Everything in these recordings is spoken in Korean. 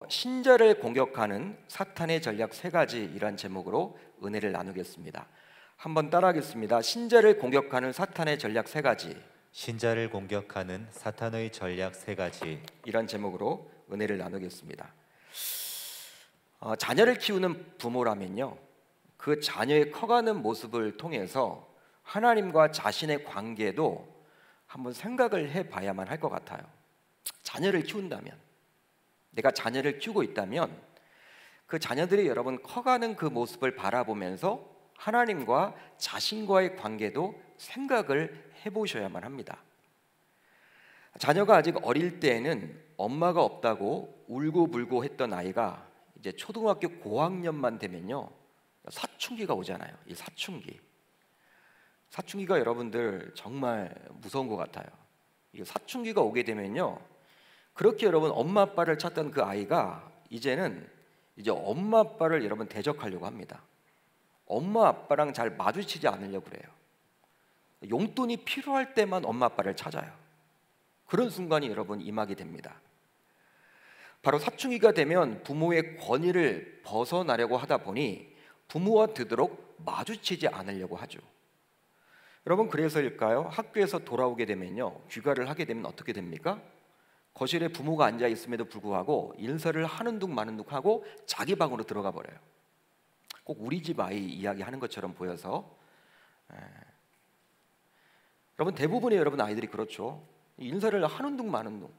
신자를 공격하는 사탄의 전략 세 가지이란 제목으로 은혜를 나누겠습니다. 한번 따라하겠습니다. 신자를 공격하는 사탄의 전략 세 가지. 신자를 공격하는 사탄의 전략 세 가지. 이란 제목으로 은혜를 나누겠습니다. 자녀를 키우는 부모라면요, 그 자녀의 커가는 모습을 통해서 하나님과 자신의 관계도 한번 생각을 해봐야만 할 것 같아요. 자녀를 키운다면, 내가 자녀를 키우고 있다면 그 자녀들이 여러분 커가는 그 모습을 바라보면서 하나님과 자신과의 관계도 생각을 해보셔야만 합니다. 자녀가 아직 어릴 때에는 엄마가 없다고 울고불고 했던 아이가 이제 초등학교 고학년만 되면요, 사춘기가 오잖아요. 이 사춘기가 여러분들 정말 무서운 것 같아요. 이 사춘기가 오게 되면요, 그렇게 여러분 엄마 아빠를 찾던 그 아이가 이제는 엄마 아빠를 여러분 대적하려고 합니다. 엄마 아빠랑 잘 마주치지 않으려고 그래요. 용돈이 필요할 때만 엄마 아빠를 찾아요. 그런 순간이 여러분 임하게 됩니다. 바로 사춘기가 되면 부모의 권위를 벗어나려고 하다 보니 부모와 되도록 마주치지 않으려고 하죠. 여러분, 그래서일까요? 학교에서 돌아오게 되면요, 귀가를 하게 되면 어떻게 됩니까? 거실에 부모가 앉아 있음에도 불구하고 인사를 하는 둥 마는 둥 하고 자기 방으로 들어가 버려요. 꼭 우리 집 아이 이야기하는 것처럼 보여서. 여러분, 대부분의 여러분 아이들이 그렇죠. 인사를 하는 둥 마는 둥,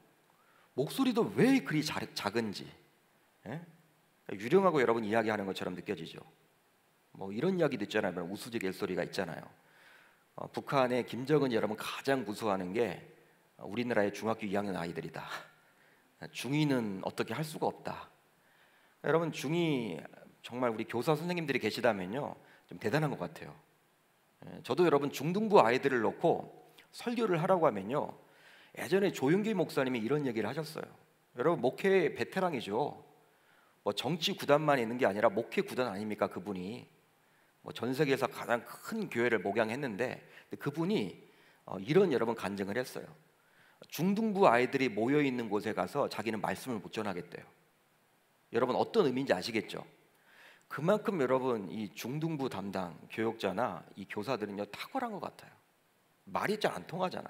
목소리도 왜 그리 작은지, 유령하고 여러분 이야기하는 것처럼 느껴지죠. 뭐 이런 이야기도 있잖아요. 우수지개 소리가 있잖아요. 북한의 김정은이 여러분 가장 무서워하는 게 우리나라의 중학교 2학년 아이들이다. 중2는 어떻게 할 수가 없다. 여러분, 중2 정말 우리 교사 선생님들이 계시다면요, 좀 대단한 것 같아요. 저도 여러분 중등부 아이들을 놓고 설교를 하라고 하면요, 예전에 조윤기 목사님이 이런 얘기를 하셨어요. 여러분, 목회 베테랑이죠. 뭐 정치 구단만 있는 게 아니라 목회 구단 아닙니까? 그분이 뭐 전 세계에서 가장 큰 교회를 목양했는데, 그분이 이런 여러분 간증을 했어요. 중등부 아이들이 모여 있는 곳에 가서 자기는 말씀을 못 전하겠대요. 여러분, 어떤 의미인지 아시겠죠? 그만큼 여러분 이 중등부 담당 교육자나 이 교사들은요 탁월한 것 같아요. 말이 잘 안 통하잖아.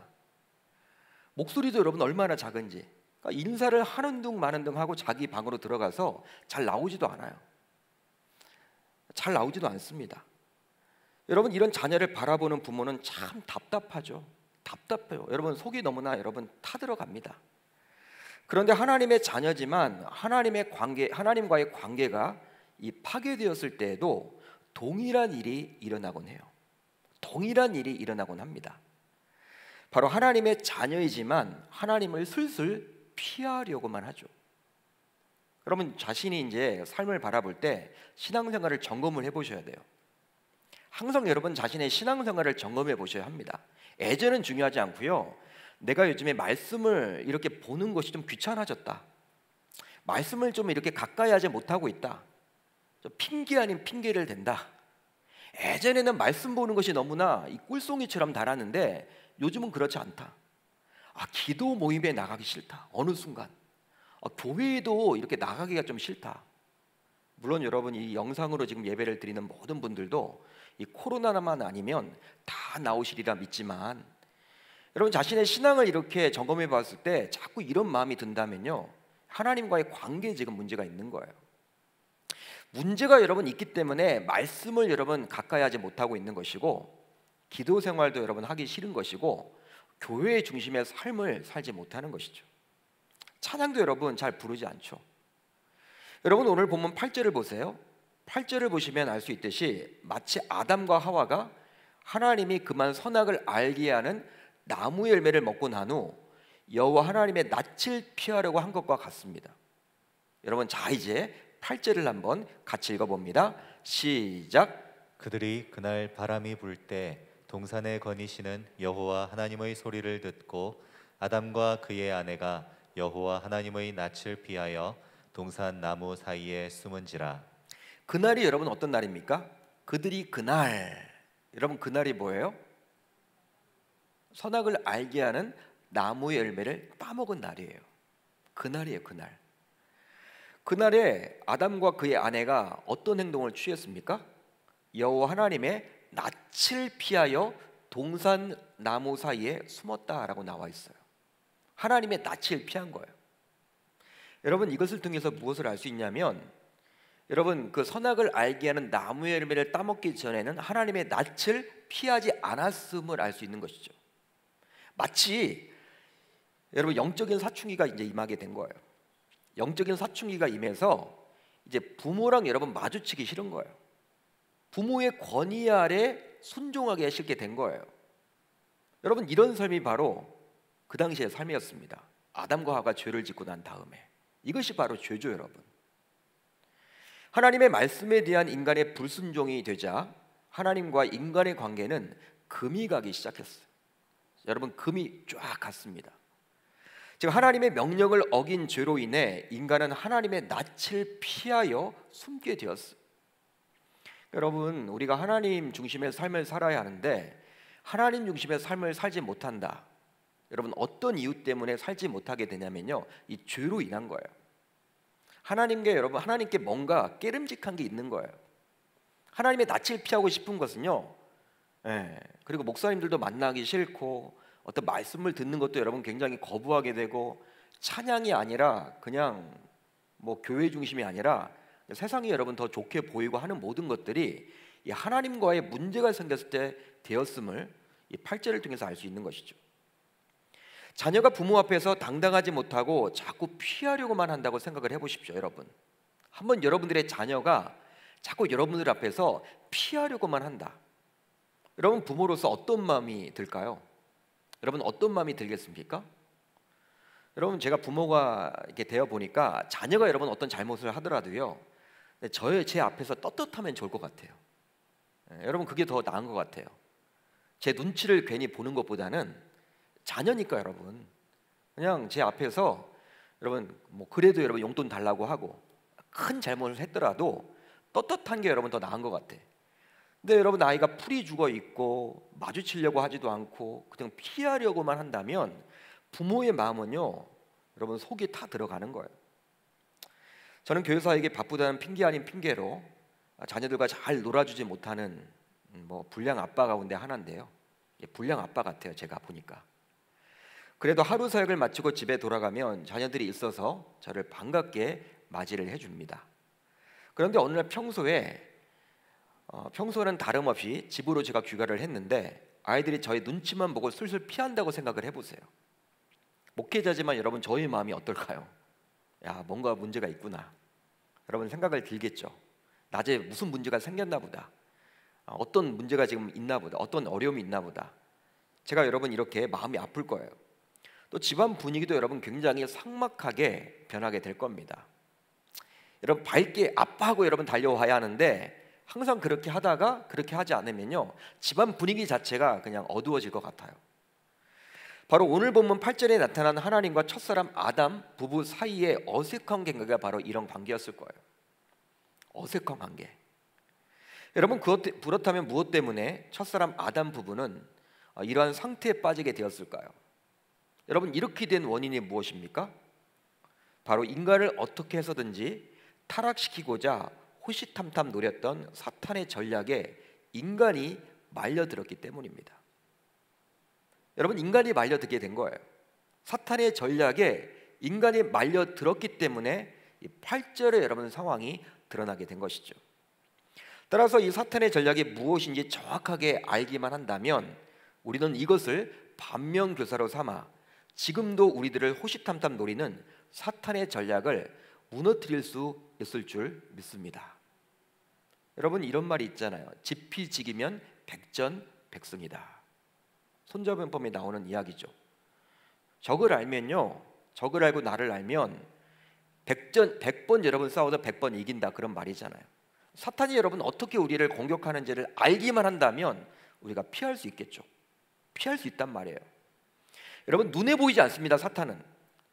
목소리도 여러분 얼마나 작은지. 그러니까 인사를 하는 둥 마는 둥 하고 자기 방으로 들어가서 잘 나오지도 않아요. 잘 나오지도 않습니다. 여러분, 이런 자녀를 바라보는 부모는 참 답답하죠. 답답해요. 여러분, 속이 너무나 여러분 타들어갑니다. 그런데 하나님의 자녀지만 하나님과의 관계가 이 파괴되었을 때에도 동일한 일이 일어나곤 해요. 동일한 일이 일어나곤 합니다. 바로 하나님의 자녀이지만 하나님을 슬슬 피하려고만 하죠. 여러분, 자신이 이제 삶을 바라볼 때 신앙생활을 점검을 해보셔야 돼요. 항상 여러분 자신의 신앙생활을 점검해 보셔야 합니다. 애전은 중요하지 않고요, 내가 요즘에 말씀을 이렇게 보는 것이 좀 귀찮아졌다, 말씀을 좀 이렇게 가까이 하지 못하고 있다, 좀 핑계 아닌 핑계를 댄다. 예전에는 말씀 보는 것이 너무나 이 꿀송이처럼 달았는데 요즘은 그렇지 않다. 기도 모임에 나가기 싫다. 어느 순간 교회에도 이렇게 나가기가 좀 싫다. 물론 여러분, 이 영상으로 지금 예배를 드리는 모든 분들도 이 코로나만 아니면 다 나오시리라 믿지만, 여러분 자신의 신앙을 이렇게 점검해 봤을 때 자꾸 이런 마음이 든다면요, 하나님과의 관계에 지금 문제가 있는 거예요. 문제가 여러분 있기 때문에 말씀을 여러분 가까이 하지 못하고 있는 것이고, 기도 생활도 여러분 하기 싫은 것이고, 교회의 중심의 삶을 살지 못하는 것이죠. 찬양도 여러분 잘 부르지 않죠. 여러분, 오늘 본문 8절을 보세요. 8절을 보시면 알 수 있듯이 마치 아담과 하와가 하나님이 그만 선악을 알게 하는 나무 열매를 먹고 난 후 여호와 하나님의 낯을 피하려고 한 것과 같습니다. 여러분, 자 이제 8절을 한번 같이 읽어봅니다. 시작. 그들이 그날 바람이 불 때 동산에 거니시는 여호와 하나님의 소리를 듣고 아담과 그의 아내가 여호와 하나님의 낯을 피하여 동산 나무 사이에 숨은지라. 그날이 여러분 어떤 날입니까? 그들이 그날, 여러분 그날이 뭐예요? 선악을 알게 하는 나무의 열매를 따먹은 날이에요. 그날이에요, 그날. 그날에 아담과 그의 아내가 어떤 행동을 취했습니까? 여호와 하나님의 낯을 피하여 동산 나무 사이에 숨었다라고 나와 있어요. 하나님의 낯을 피한 거예요. 여러분, 이것을 통해서 무엇을 알 수 있냐면, 여러분, 그 선악을 알게 하는 나무의 열매를 따먹기 전에는 하나님의 낯을 피하지 않았음을 알 수 있는 것이죠. 마치 여러분, 영적인 사춘기가 이제 임하게 된 거예요. 영적인 사춘기가 임해서 이제 부모랑 여러분 마주치기 싫은 거예요. 부모의 권위 아래 순종하기 싫게 된 거예요. 여러분, 이런 삶이 바로 그 당시의 삶이었습니다. 아담과 하와가 죄를 짓고 난 다음에. 이것이 바로 죄죠, 여러분. 하나님의 말씀에 대한 인간의 불순종이 되자 하나님과 인간의 관계는 금이 가기 시작했어요. 여러분, 금이 쫙 갔습니다. 즉, 하나님의 명령을 어긴 죄로 인해 인간은 하나님의 낯을 피하여 숨게 되었어요. 여러분, 우리가 하나님 중심의 삶을 살아야 하는데 하나님 중심의 삶을 살지 못한다. 여러분, 어떤 이유 때문에 살지 못하게 되냐면요, 이 죄로 인한 거예요. 하나님께 뭔가 깨름직한 게 있는 거예요. 하나님의 낯을 피하고 싶은 것은요, 그리고 목사님들도 만나기 싫고 어떤 말씀을 듣는 것도 여러분 굉장히 거부하게 되고, 찬양이 아니라 그냥 뭐 교회 중심이 아니라 세상이 여러분 더 좋게 보이고 하는 모든 것들이 이 하나님과의 문제가 생겼을 때 되었음을 이 8절을 통해서 알 수 있는 것이죠. 자녀가 부모 앞에서 당당하지 못하고 자꾸 피하려고만 한다고 생각을 해보십시오. 여러분, 한번 여러분들의 자녀가 자꾸 여러분들 앞에서 피하려고만 한다. 여러분, 부모로서 어떤 마음이 들까요? 여러분, 어떤 마음이 들겠습니까? 여러분, 제가 부모가 이렇게 되어 보니까 자녀가 여러분 어떤 잘못을 하더라도요, 제 앞에서 떳떳하면 좋을 것 같아요. 여러분, 그게 더 나은 것 같아요. 제 눈치를 괜히 보는 것보다는 자녀니까 여러분, 그냥 제 앞에서 여러분 뭐 그래도 여러분 용돈 달라고 하고 큰 잘못을 했더라도 떳떳한 게 여러분 더 나은 것 같아. 근데 여러분, 아이가 풀이 죽어 있고 마주치려고 하지도 않고 그냥 피하려고만 한다면 부모의 마음은요, 여러분 속이 다 들어가는 거예요. 저는 교회사에게 바쁘다는 핑계 아닌 핑계로 자녀들과 잘 놀아주지 못하는 뭐 불량 아빠 가운데 하나인데요, 불량 아빠 같아요, 제가 보니까. 그래도 하루 사역을 마치고 집에 돌아가면 자녀들이 있어서 저를 반갑게 맞이를 해줍니다. 그런데 어느 날 평소는 다름없이 집으로 제가 귀가를 했는데 아이들이 저의 눈치만 보고 슬슬 피한다고 생각을 해보세요. 목회자지만 여러분, 저의 마음이 어떨까요? 야, 뭔가 문제가 있구나. 여러분 생각을 들겠죠. 낮에 무슨 문제가 생겼나 보다. 어떤 문제가 지금 있나 보다. 어떤 어려움이 있나 보다. 제가 여러분 이렇게 마음이 아플 거예요. 또 집안 분위기도 여러분 굉장히 삭막하게 변하게 될 겁니다. 여러분, 밝게 아빠하고 여러분 달려와야 하는데 항상 그렇게 하다가 그렇게 하지 않으면요, 집안 분위기 자체가 그냥 어두워질 것 같아요. 바로 오늘 본문 8절에 나타난 하나님과 첫사람 아담 부부 사이의 어색한 관계가 바로 이런 관계였을 거예요. 어색한 관계. 여러분, 그렇다면 무엇 때문에 첫사람 아담 부부는 이러한 상태에 빠지게 되었을까요? 여러분, 이렇게 된 원인이 무엇입니까? 바로 인간을 어떻게 해서든지 타락시키고자 호시탐탐 노렸던 사탄의 전략에 인간이 말려들었기 때문입니다. 여러분, 인간이 말려들게 된 거예요. 사탄의 전략에 인간이 말려들었기 때문에 이 8절에 여러분 상황이 드러나게 된 것이죠. 따라서 이 사탄의 전략이 무엇인지 정확하게 알기만 한다면 우리는 이것을 반면교사로 삼아 지금도 우리들을 호시탐탐 노리는 사탄의 전략을 무너뜨릴 수 있을 줄 믿습니다. 여러분, 이런 말이 있잖아요. 지피지기면 백전백승이다. 손자병법에 나오는 이야기죠. 적을 알면요, 적을 알고 나를 알면 100번 여러분 싸워도 100번 이긴다, 그런 말이잖아요. 사탄이 여러분 어떻게 우리를 공격하는지를 알기만 한다면 우리가 피할 수 있겠죠. 피할 수 있단 말이에요. 여러분, 눈에 보이지 않습니다. 사탄은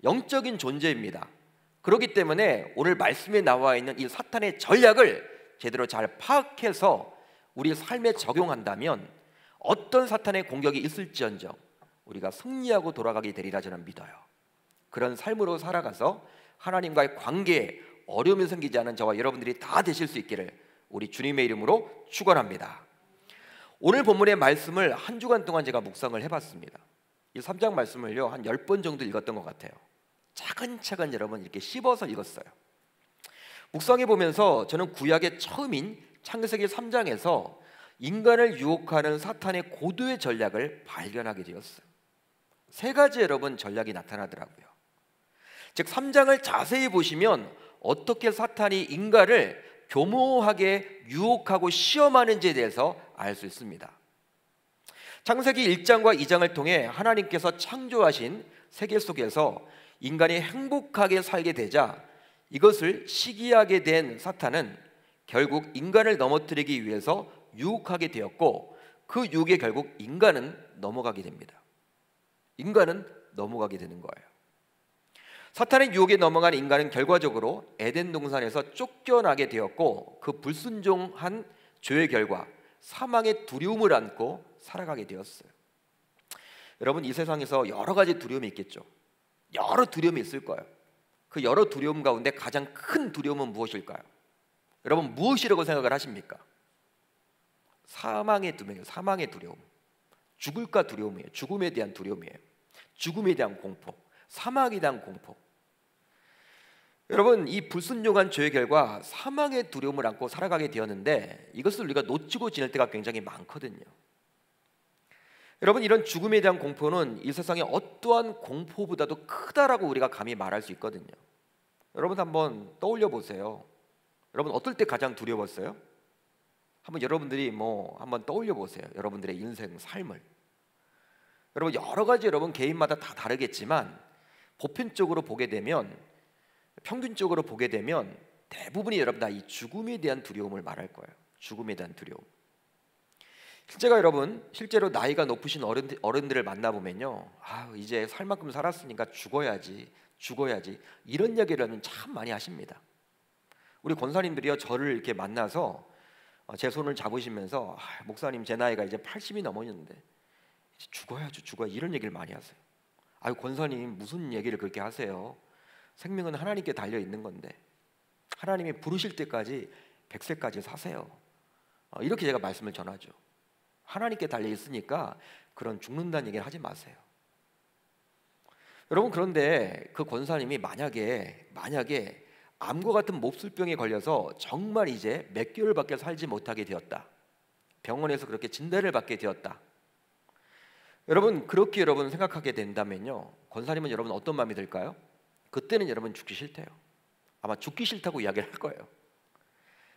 영적인 존재입니다. 그렇기 때문에 오늘 말씀에 나와 있는 이 사탄의 전략을 제대로 잘 파악해서 우리 삶에 적용한다면 어떤 사탄의 공격이 있을지언정 우리가 승리하고 돌아가게 되리라 저는 믿어요. 그런 삶으로 살아가서 하나님과의 관계에 어려움이 생기지 않은 저와 여러분들이 다 되실 수 있기를 우리 주님의 이름으로 축원합니다. 오늘 본문의 말씀을 한 주간 동안 제가 묵상을 해봤습니다. 이 3장 말씀을요 한 10번 정도 읽었던 것 같아요. 차근차근 여러분 이렇게 씹어서 읽었어요. 묵상해 보면서 저는 구약의 처음인 창세기 3장에서 인간을 유혹하는 사탄의 고도의 전략을 발견하게 되었어요. 세 가지 여러분 전략이 나타나더라고요. 즉 3장을 자세히 보시면 어떻게 사탄이 인간을 교모하게 유혹하고 시험하는지에 대해서 알 수 있습니다. 창세기 1장과 2장을 통해 하나님께서 창조하신 세계 속에서 인간이 행복하게 살게 되자 이것을 시기하게 된 사탄은 결국 인간을 넘어뜨리기 위해서 유혹하게 되었고 그 유혹에 결국 인간은 넘어가게 됩니다. 인간은 넘어가게 되는 거예요. 사탄의 유혹에 넘어간 인간은 결과적으로 에덴 동산에서 쫓겨나게 되었고 그 불순종한 죄의 결과 사망의 두려움을 안고 살아가게 되었어요. 여러분 이 세상에서 여러 가지 두려움이 있겠죠. 여러 두려움이 있을 거예요. 그 여러 두려움 가운데 가장 큰 두려움은 무엇일까요? 여러분 무엇이라고 생각을 하십니까? 사망의 두려움이에요. 사망의 두려움. 죽을까 두려움이에요. 죽음에 대한 두려움이에요. 죽음에 대한 공포, 사망에 대한 공포. 여러분 이 불순종한 죄의 결과 사망의 두려움을 안고 살아가게 되었는데 이것을 우리가 놓치고 지낼 때가 굉장히 많거든요. 여러분 이런 죽음에 대한 공포는 이 세상의 어떠한 공포보다도 크다라고 우리가 감히 말할 수 있거든요. 여러분 한번 떠올려 보세요. 여러분 어떨 때 가장 두려웠어요? 한번 여러분들이 한번 떠올려 보세요. 여러분들의 인생 삶을. 여러분 여러 가지 여러분 개인마다 다 다르겠지만 보편적으로 보게 되면 평균적으로 보게 되면 대부분이 여러분 다 이 죽음에 대한 두려움을 말할 거예요. 죽음에 대한 두려움. 실제로 나이가 높으신 어른들을 만나보면요, 이제 살 만큼 살았으니까 죽어야지 이런 이야기를 참 많이 하십니다. 우리 권사님들이요 저를 이렇게 만나서 제 손을 잡으시면서 목사님 제 나이가 이제 80이 넘었는데 이제 죽어야 이런 얘기를 많이 하세요. 권사님 무슨 얘기를 그렇게 하세요? 생명은 하나님께 달려 있는 건데 하나님이 부르실 때까지 100세까지 사세요. 이렇게 제가 말씀을 전하죠. 하나님께 달려 있으니까 그런 죽는다는 얘기를 하지 마세요. 여러분 그런데 그 권사님이 만약에 암과 같은 몹쓸병에 걸려서 정말 이제 몇 개월밖에 살지 못하게 되었다. 병원에서 그렇게 진단을 받게 되었다. 여러분 그렇게 여러분 생각하게 된다면요, 권사님은 여러분 어떤 마음이 들까요? 그때는 여러분 죽기 싫대요. 아마 죽기 싫다고 이야기를 할 거예요.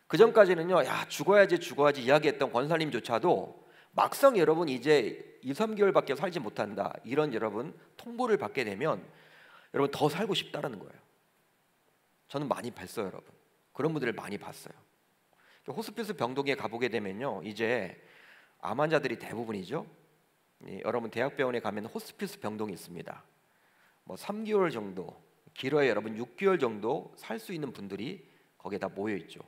그 전까지는요, 죽어야지 이야기했던 권사님조차도 막상 여러분 이제 2-3개월밖에 살지 못한다 이런 여러분 통보를 받게 되면 여러분 더 살고 싶다라는 거예요. 저는 많이 봤어요, 여러분. 그런 분들을 많이 봤어요. 호스피스 병동에 가보게 되면요, 이제 암 환자들이 대부분이죠. 여러분 대학병원에 가면 호스피스 병동이 있습니다. 3개월 정도, 길어야 여러분 6개월 정도 살 수 있는 분들이 거기에 다 모여 있죠.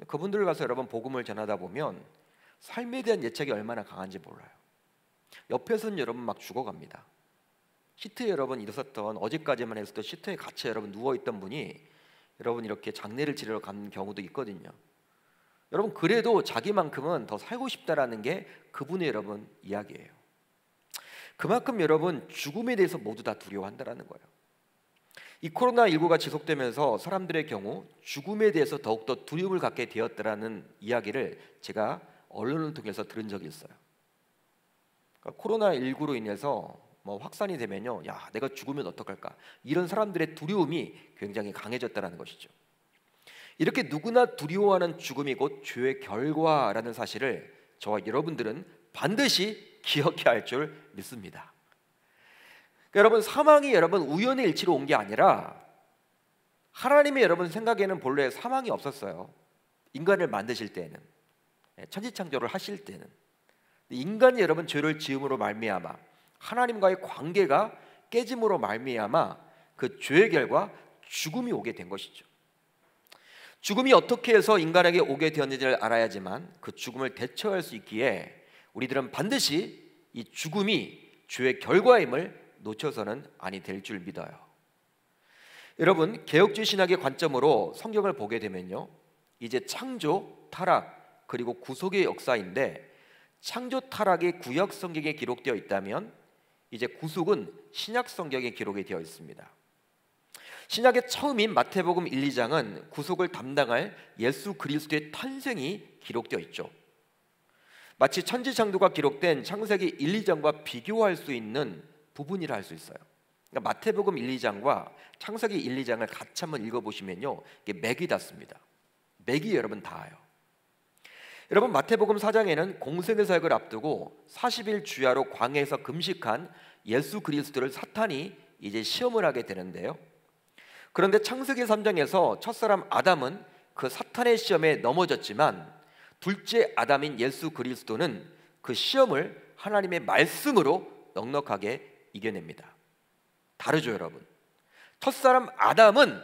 그분들 가서 여러분 복음을 전하다 보면 삶에 대한 예측이 얼마나 강한지 몰라요. 옆에서는 여러분 막 죽어갑니다. 시트에 여러분 있었던 어제까지만 해서도 시트에 갇혀 여러분 누워있던 분이 여러분 이렇게 장례를 치르러 가는 경우도 있거든요. 여러분 그래도 자기만큼은 더 살고 싶다라는 게 그분의 여러분 이야기예요. 그만큼 여러분 죽음에 대해서 모두 다 두려워한다라는 거예요. 이 코로나19가 지속되면서 사람들의 경우 죽음에 대해서 더욱더 두려움을 갖게 되었다라는 이야기를 제가 언론을 통해서 들은 적이 있어요. 그러니까 코로나19로 인해서 확산이 되면요, 내가 죽으면 어떡할까, 이런 사람들의 두려움이 굉장히 강해졌다는 것이죠. 이렇게 누구나 두려워하는 죽음이 곧 죄의 결과라는 사실을 저와 여러분들은 반드시 기억해야 할 줄 믿습니다. 그러니까 여러분 사망이 여러분 우연의 일치로 온 게 아니라 하나님의 여러분 생각에는 본래 사망이 없었어요. 인간을 만드실 때는, 천지창조를 하실 때는. 인간이 여러분 죄를 지음으로 말미암아 하나님과의 관계가 깨짐으로 말미암아 그 죄의 결과 죽음이 오게 된 것이죠. 죽음이 어떻게 해서 인간에게 오게 되었는지를 알아야지만 그 죽음을 대처할 수 있기에 우리들은 반드시 이 죽음이 죄의 결과임을 놓쳐서는 아니 될 줄 믿어요. 여러분, 개혁주의 신학의 관점으로 성경을 보게 되면요, 이제 창조, 타락, 그리고 구속의 역사인데, 창조 타락이 구약 성경에 기록되어 있다면 이제 구속은 신약 성경에 기록이 되어 있습니다. 신약의 처음인 마태복음 1, 2장은 구속을 담당할 예수 그리스도의 탄생이 기록되어 있죠. 마치 천지창조가 기록된 창세기 1, 2장과 비교할 수 있는 부분이라 할 수 있어요. 그러니까 마태복음 1, 2장과 창세기 1, 2장을 같이 한번 읽어보시면요, 이게 맥이 닿습니다. 맥이 여러분 닿아요. 여러분, 마태복음 4장에는 공생의 사역을 앞두고 40일 주야로 광야에서 금식한 예수 그리스도를 사탄이 이제 시험을 하게 되는데요, 그런데 창세기 3장에서 첫사람 아담은 그 사탄의 시험에 넘어졌지만 둘째 아담인 예수 그리스도는 그 시험을 하나님의 말씀으로 넉넉하게 이겨냅니다. 다르죠, 여러분? 첫사람 아담은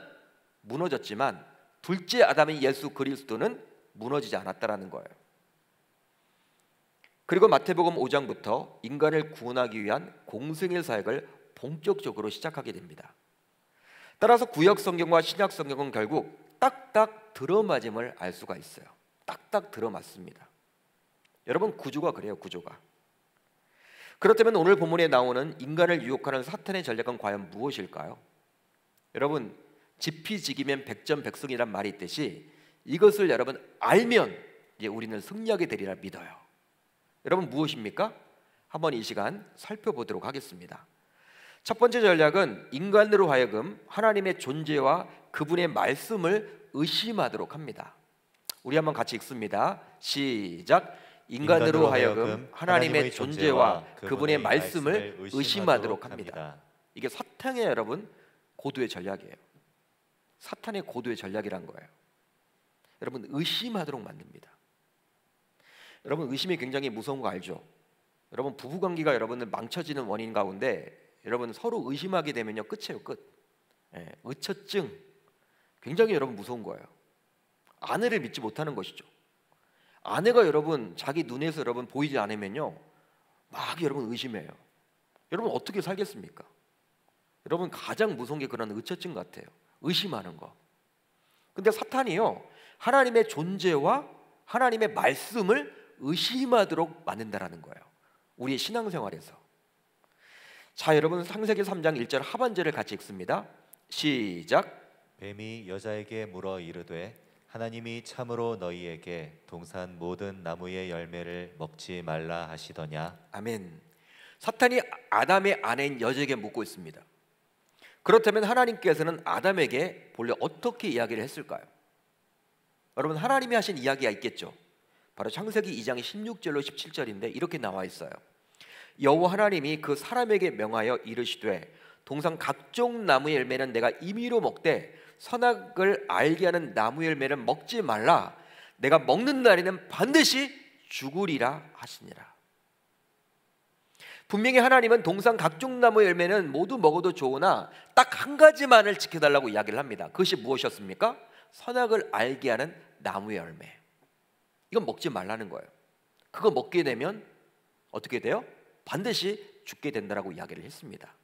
무너졌지만 둘째 아담인 예수 그리스도는 무너지지 않았다라는 거예요. 그리고 마태복음 5장부터 인간을 구원하기 위한 공생의 사역을 본격적으로 시작하게 됩니다. 따라서 구약 성경과 신약 성경은 결국 딱딱 들어맞음을 알 수가 있어요. 딱딱 들어맞습니다. 여러분, 구조가 그래요, 구조가. 그렇다면 오늘 본문에 나오는 인간을 유혹하는 사탄의 전략은 과연 무엇일까요? 여러분, 지피지기면 백전백승이란 말이 있듯이 이것을 여러분 알면 이제 우리는 승리하게 되리라 믿어요. 여러분, 무엇입니까? 한번 이 시간 살펴보도록 하겠습니다. 첫 번째 전략은 인간으로 하여금 하나님의 존재와 그분의 말씀을 의심하도록 합니다. 우리 한번 같이 읽습니다. 시작. 인간으로 하여금 하나님의 존재와 그분의 말씀을 의심하도록 합니다. 이게 사탄의 여러분 고도의 전략이에요. 사탄의 고도의 전략이란 거예요. 여러분, 의심하도록 만듭니다. 여러분, 의심이 굉장히 무서운 거 알죠? 여러분, 부부관계가 여러분들 망쳐지는 원인 가운데 여러분 서로 의심하게 되면요, 끝이에요, 끝. 의처증, 굉장히 여러분 무서운 거예요. 아내를 믿지 못하는 것이죠. 아내가 여러분 자기 눈에서 여러분 보이지 않으면요, 막 여러분 의심해요. 여러분 어떻게 살겠습니까? 여러분 가장 무서운 게 그런 의처증 같아요. 의심하는 거. 근데 사탄이요, 하나님의 존재와 하나님의 말씀을 의심하도록 만든다라는 거예요, 우리의 신앙생활에서. 자, 여러분, 창세기 3장 1절 하반절을 같이 읽습니다. 시작. 뱀이 여자에게 물어 이르되 하나님이 참으로 너희에게 동산 모든 나무의 열매를 먹지 말라 하시더냐. 아멘. 사탄이 아담의 아내인 여자에게 묻고 있습니다. 그렇다면 하나님께서는 아담에게 본래 어떻게 이야기를 했을까요? 여러분, 하나님이 하신 이야기가 있겠죠. 바로 창세기 2장 16절로 17절인데 이렇게 나와 있어요. 여호와 하나님이 그 사람에게 명하여 이르시되 동산 각종 나무의 열매는 내가 임의로 먹되 선악을 알게 하는 나무 열매는 먹지 말라. 내가 먹는 날에는 반드시 죽으리라 하시니라. 분명히 하나님은 동산 각종 나무 열매는 모두 먹어도 좋으나 딱 한 가지만을 지켜달라고 이야기를 합니다. 그것이 무엇이었습니까? 선악을 알게 하는 나무 열매. 이건 먹지 말라는 거예요. 그거 먹게 되면 어떻게 돼요? 반드시 죽게 된다라고 이야기를 했습니다.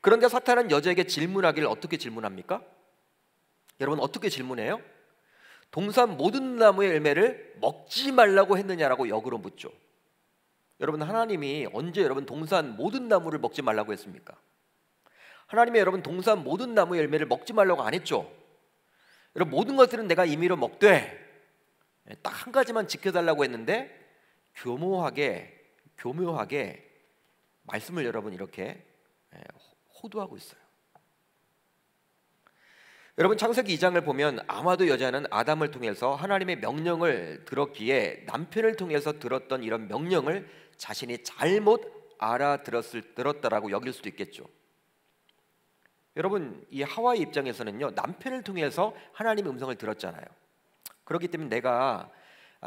그런데 사탄은 여자에게 질문하기를 어떻게 질문합니까? 여러분, 어떻게 질문해요? 동산 모든 나무의 열매를 먹지 말라고 했느냐라고 역으로 묻죠. 여러분, 하나님이 언제 여러분 동산 모든 나무를 먹지 말라고 했습니까? 하나님이 여러분 동산 모든 나무 열매를 먹지 말라고 안 했죠. 여러분, 모든 것들은 내가 임의로 먹되 딱 한 가지만 지켜달라고 했는데 교묘하게 말씀을 여러분 이렇게 호도하고 있어요. 여러분, 창세기 2장을 보면 아마도 여자는 아담을 통해서 하나님의 명령을 들었기에 남편을 통해서 들었던 이런 명령을 자신이 잘못 들었다라고 여길 수도 있겠죠. 여러분, 이 하와의 입장에서는요, 남편을 통해서 하나님의 음성을 들었잖아요. 그렇기 때문에 내가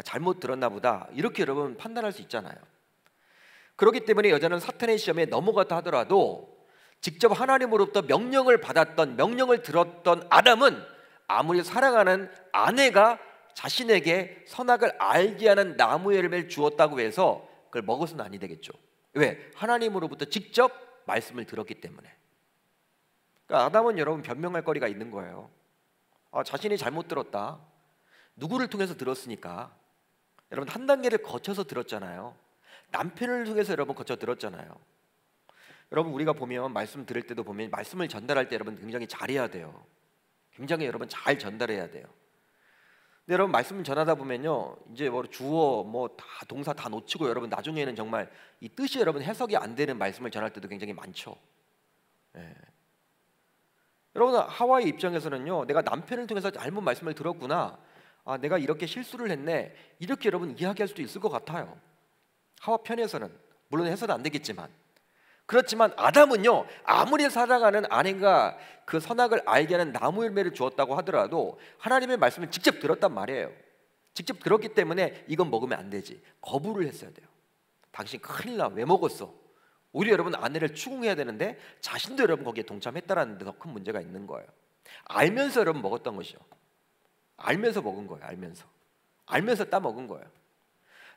잘못 들었나 보다 이렇게 여러분 판단할 수 있잖아요. 그렇기 때문에 여자는 사탄의 시험에 넘어갔다 하더라도 직접 하나님으로부터 명령을 들었던 아담은 아무리 사랑하는 아내가 자신에게 선악을 알게 하는 나무의 열매를 주었다고 해서 그걸 먹어서는 아니 되겠죠. 왜? 하나님으로부터 직접 말씀을 들었기 때문에. 그러니까 아담은 여러분 변명할 거리가 있는 거예요. 자신이 잘못 들었다. 누구를 통해서 들었으니까? 여러분 한 단계를 거쳐서 들었잖아요. 남편을 통해서 여러분 거쳐 들었잖아요. 여러분 우리가 보면 말씀 들을 때도 보면 말씀을 전달할 때 여러분 굉장히 잘해야 돼요. 굉장히 여러분 잘 전달해야 돼요. 근데 여러분 말씀을 전하다 보면요, 이제 뭐 주어 뭐 다 동사 다 놓치고 여러분 나중에는 정말 이 뜻이 여러분 해석이 안 되는 말씀을 전할 때도 굉장히 많죠. 예. 여러분 하와의 입장에서는요, 내가 남편을 통해서 잘못 말씀을 들었구나. 내가 이렇게 실수를 했네. 이렇게 여러분 이야기할 수도 있을 것 같아요. 하와 편에서는 물론 해서는 안 되겠지만. 그렇지만 아담은요, 아무리 살아가는 아내가 그 선악을 알게 하는 나무 열매를 주었다고 하더라도 하나님의 말씀을 직접 들었단 말이에요. 직접 들었기 때문에 이건 먹으면 안 되지, 거부를 했어야 돼요. 당신 큰일 나, 왜 먹었어? 오히려 여러분 아내를 추궁해야 되는데 자신도 여러분 거기에 동참했다라는 데 더 큰 문제가 있는 거예요. 알면서 여러분 먹었던 것이죠. 알면서 먹은 거예요. 알면서 따먹은 거예요.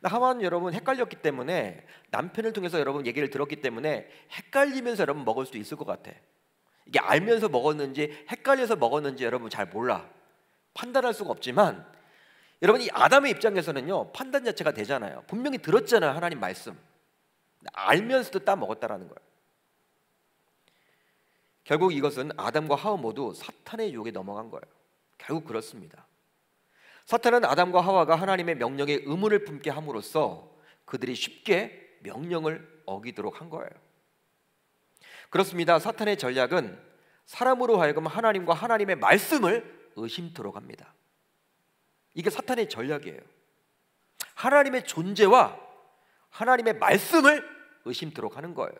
하와는 여러분 헷갈렸기 때문에, 남편을 통해서 여러분 얘기를 들었기 때문에 헷갈리면서 여러분 먹을 수도 있을 것 같아. 이게 알면서 먹었는지 헷갈려서 먹었는지 여러분 잘 몰라, 판단할 수가 없지만, 여러분 이 아담의 입장에서는요, 판단 자체가 되잖아요. 분명히 들었잖아요, 하나님 말씀. 알면서도 따 먹었다라는 거예요. 결국 이것은 아담과 하와 모두 사탄의 유혹에 넘어간 거예요. 결국 그렇습니다. 사탄은 아담과 하와가 하나님의 명령에 의문을 품게 함으로써 그들이 쉽게 명령을 어기도록 한 거예요. 그렇습니다. 사탄의 전략은 사람으로 하여금 하나님과 하나님의 말씀을 의심토록 합니다. 이게 사탄의 전략이에요. 하나님의 존재와 하나님의 말씀을 의심토록 하는 거예요.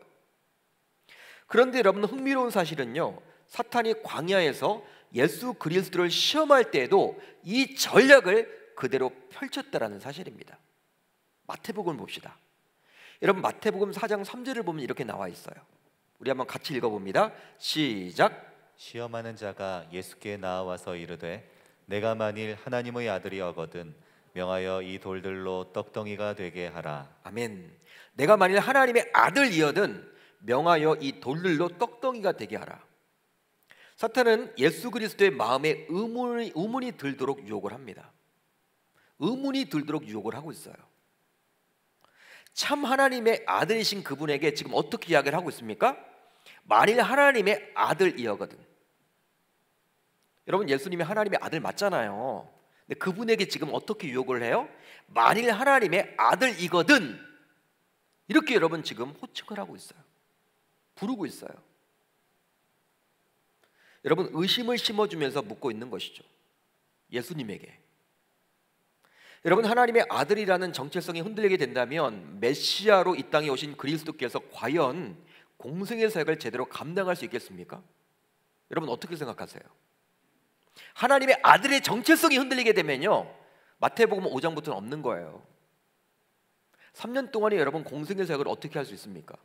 그런데 여러분 흥미로운 사실은요, 사탄이 광야에서 예수 그리스도를 시험할 때에도 이 전략을 그대로 펼쳤다라는 사실입니다. 마태복음을 봅시다. 여러분 마태복음 4장 3절을 보면 이렇게 나와 있어요. 우리 한번 같이 읽어봅니다. 시작. 시험하는 자가 예수께 나와서 이르되 내가 만일 하나님의 아들이어거든 명하여 이 돌들로 떡덩이가 되게 하라. 아멘. 내가 만일 하나님의 아들이어든 명하여 이 돌들로 떡덩이가 되게 하라. 사탄은 예수 그리스도의 마음에 의문이 들도록 유혹을 합니다. 의문이 들도록 유혹을 하고 있어요. 참 하나님의 아들이신 그분에게 지금 어떻게 이야기를 하고 있습니까? 만일 하나님의 아들이어거든. 여러분 예수님이 하나님의 아들 맞잖아요. 근데 그분에게 지금 어떻게 유혹을 해요? 만일 하나님의 아들이거든, 이렇게 여러분 지금 호칭을 하고 있어요. 부르고 있어요. 여러분 의심을 심어주면서 묻고 있는 것이죠, 예수님에게. 여러분 하나님의 아들이라는 정체성이 흔들리게 된다면 메시아로 이 땅에 오신 그리스도께서 과연 공생의 사역을 제대로 감당할 수 있겠습니까? 여러분 어떻게 생각하세요? 하나님의 아들의 정체성이 흔들리게 되면요, 마태복음 5장부터는 없는 거예요. 3년 동안에 여러분 공생의 사역을 어떻게 할 수 있습니까?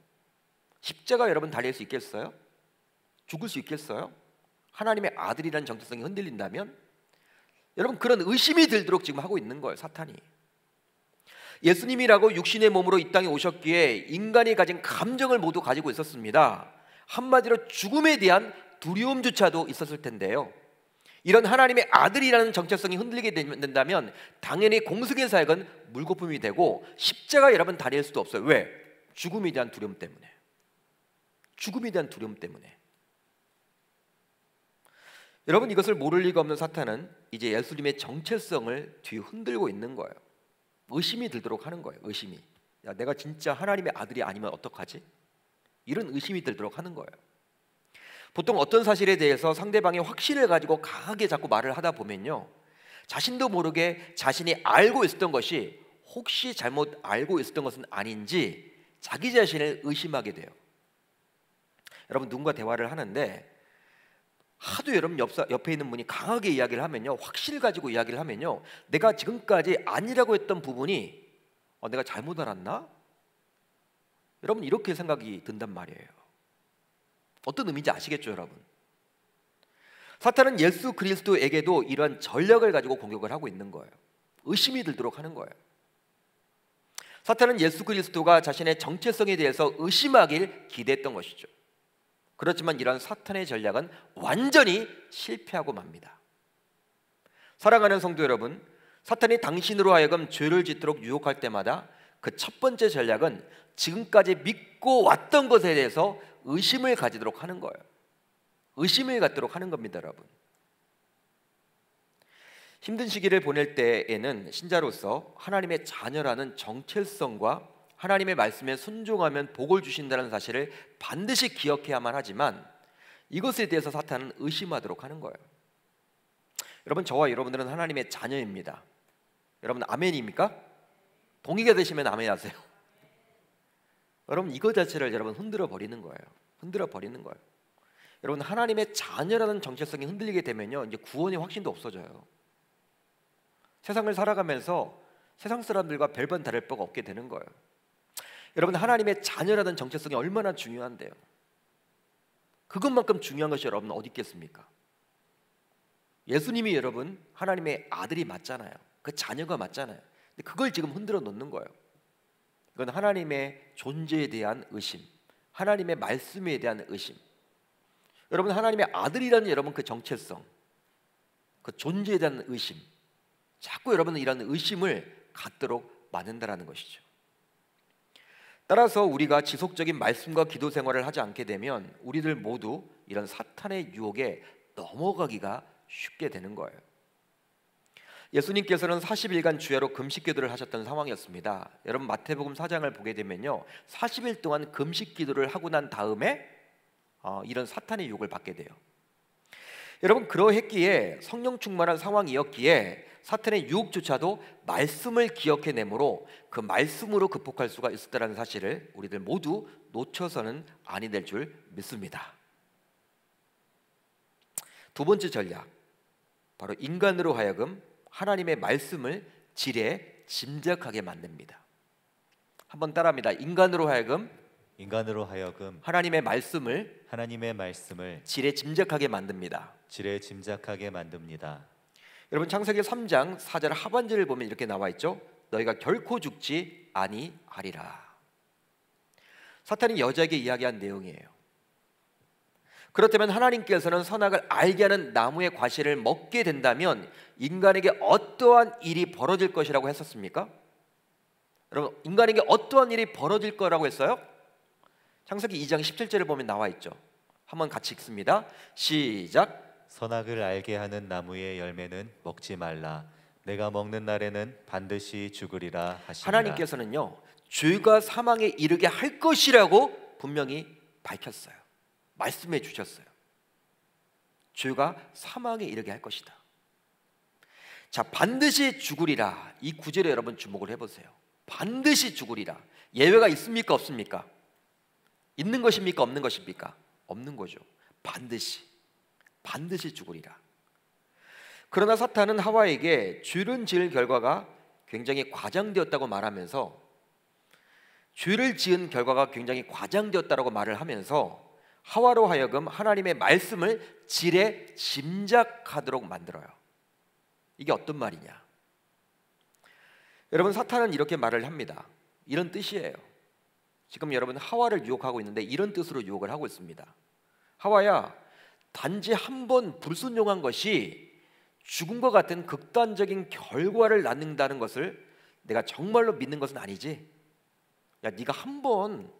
십자가 여러분 달릴 수 있겠어요? 죽을 수 있겠어요? 하나님의 아들이라는 정체성이 흔들린다면 여러분 그런 의심이 들도록 지금 하고 있는 거예요, 사탄이. 예수님이라고 육신의 몸으로 이 땅에 오셨기에 인간이 가진 감정을 모두 가지고 있었습니다. 한마디로 죽음에 대한 두려움조차도 있었을 텐데요, 이런 하나님의 아들이라는 정체성이 흔들리게 된다면 당연히 공생의 사역은 물거품이 되고 십자가 여러분 다릴 수도 없어요. 왜? 죽음에 대한 두려움 때문에. 죽음에 대한 두려움 때문에. 여러분 이것을 모를 리가 없는 사탄은 이제 예수님의 정체성을 뒤흔들고 있는 거예요. 의심이 들도록 하는 거예요. 의심이. 야, 내가 진짜 하나님의 아들이 아니면 어떡하지? 이런 의심이 들도록 하는 거예요. 보통 어떤 사실에 대해서 상대방의 확신을 가지고 강하게 자꾸 말을 하다 보면요, 자신도 모르게 자신이 알고 있었던 것이 혹시 잘못 알고 있었던 것은 아닌지 자기 자신을 의심하게 돼요. 여러분 누군가 대화를 하는데 하도 여러분 옆에 있는 분이 강하게 이야기를 하면요, 확신을 가지고 이야기를 하면요, 내가 지금까지 아니라고 했던 부분이 내가 잘못 알았나? 여러분 이렇게 생각이 든단 말이에요. 어떤 의미인지 아시겠죠 여러분? 사탄은 예수 그리스도에게도 이러한 전략을 가지고 공격을 하고 있는 거예요. 의심이 들도록 하는 거예요. 사탄은 예수 그리스도가 자신의 정체성에 대해서 의심하길 기대했던 것이죠. 그렇지만 이런 사탄의 전략은 완전히 실패하고 맙니다. 사랑하는 성도 여러분, 사탄이 당신으로 하여금 죄를 짓도록 유혹할 때마다 그 첫 번째 전략은 지금까지 믿고 왔던 것에 대해서 의심을 가지도록 하는 거예요. 의심을 갖도록 하는 겁니다, 여러분. 힘든 시기를 보낼 때에는 신자로서 하나님의 자녀라는 정체성과 하나님의 말씀에 순종하면 복을 주신다는 사실을 반드시 기억해야만 하지만 이것에 대해서 사탄은 의심하도록 하는 거예요. 여러분, 저와 여러분들은 하나님의 자녀입니다. 여러분, 아멘입니까? 동의가 되시면 아멘 하세요. 여러분, 이거 자체를 여러분 흔들어 버리는 거예요. 흔들어 버리는 거예요. 여러분, 하나님의 자녀라는 정체성이 흔들리게 되면요, 이제 구원의 확신도 없어져요. 세상을 살아가면서 세상 사람들과 별반 다를 바가 없게 되는 거예요. 여러분, 하나님의 자녀라는 정체성이 얼마나 중요한데요. 그것만큼 중요한 것이 여러분 어디 있겠습니까? 예수님이 여러분 하나님의 아들이 맞잖아요. 그 자녀가 맞잖아요. 근데 그걸 지금 흔들어 놓는 거예요. 이건 하나님의 존재에 대한 의심, 하나님의 말씀에 대한 의심. 여러분, 하나님의 아들이라는 여러분 그 정체성, 그 존재에 대한 의심, 자꾸 여러분은 이런 의심을 갖도록 만든다는 것이죠. 따라서 우리가 지속적인 말씀과 기도 생활을 하지 않게 되면 우리들 모두 이런 사탄의 유혹에 넘어가기가 쉽게 되는 거예요. 예수님께서는 40일간 주야로 금식 기도를 하셨던 상황이었습니다. 여러분, 마태복음 4장을 보게 되면요, 40일 동안 금식 기도를 하고 난 다음에 이런 사탄의 유혹을 받게 돼요. 여러분, 그러했기에 성령 충만한 상황이었기에 사탄의 유혹조차도 말씀을 기억해내므로 그 말씀으로 극복할 수가 있었다는 사실을 우리들 모두 놓쳐서는 아니 될 줄 믿습니다. 두 번째 전략, 바로 인간으로 하여금 하나님의 말씀을 지레 짐작하게 만듭니다. 한번 따라합니다. 인간으로 하여금 하나님의 말씀을 지레 짐작하게 만듭니다. 여러분, 창세기 3장 4절 하반절을 보면 이렇게 나와 있죠. 너희가 결코 죽지 아니하리라. 사탄이 여자에게 이야기한 내용이에요. 그렇다면 하나님께서는 선악을 알게 하는 나무의 과실을 먹게 된다면 인간에게 어떠한 일이 벌어질 것이라고 했었습니까? 여러분, 인간에게 어떠한 일이 벌어질 거라고 했어요? 창세기 2장 17절을 보면 나와 있죠. 한번 같이 읽습니다. 시작. 선악을 알게 하는 나무의 열매는 먹지 말라. 내가 먹는 날에는 반드시 죽으리라 하시니라. 하나님께서는요, 죄가 사망에 이르게 할 것이라고 분명히 밝혔어요. 말씀해 주셨어요. 죄가 사망에 이르게 할 것이다. 자, 반드시 죽으리라. 이 구절에 여러분 주목을 해보세요. 반드시 죽으리라. 예외가 있습니까? 없습니까? 있는 것입니까? 없는 것입니까? 없는 거죠. 반드시 죽으리라. 그러나 사탄은 하와에게 죄를 지을 결과가 굉장히 과장되었다고 말하면서, 죄를 지은 결과가 굉장히 과장되었다고 말을 하면서 하와로 하여금 하나님의 말씀을 지레 짐작하도록 만들어요. 이게 어떤 말이냐? 여러분, 사탄은 이렇게 말을 합니다. 이런 뜻이에요. 지금 여러분 하와를 유혹하고 있는데 이런 뜻으로 유혹을 하고 있습니다. 하와야, 단지 한 번 불순종한 것이 죽음과 같은 극단적인 결과를 낳는다는 것을 내가 정말로 믿는 것은 아니지. 야, 네가 한 번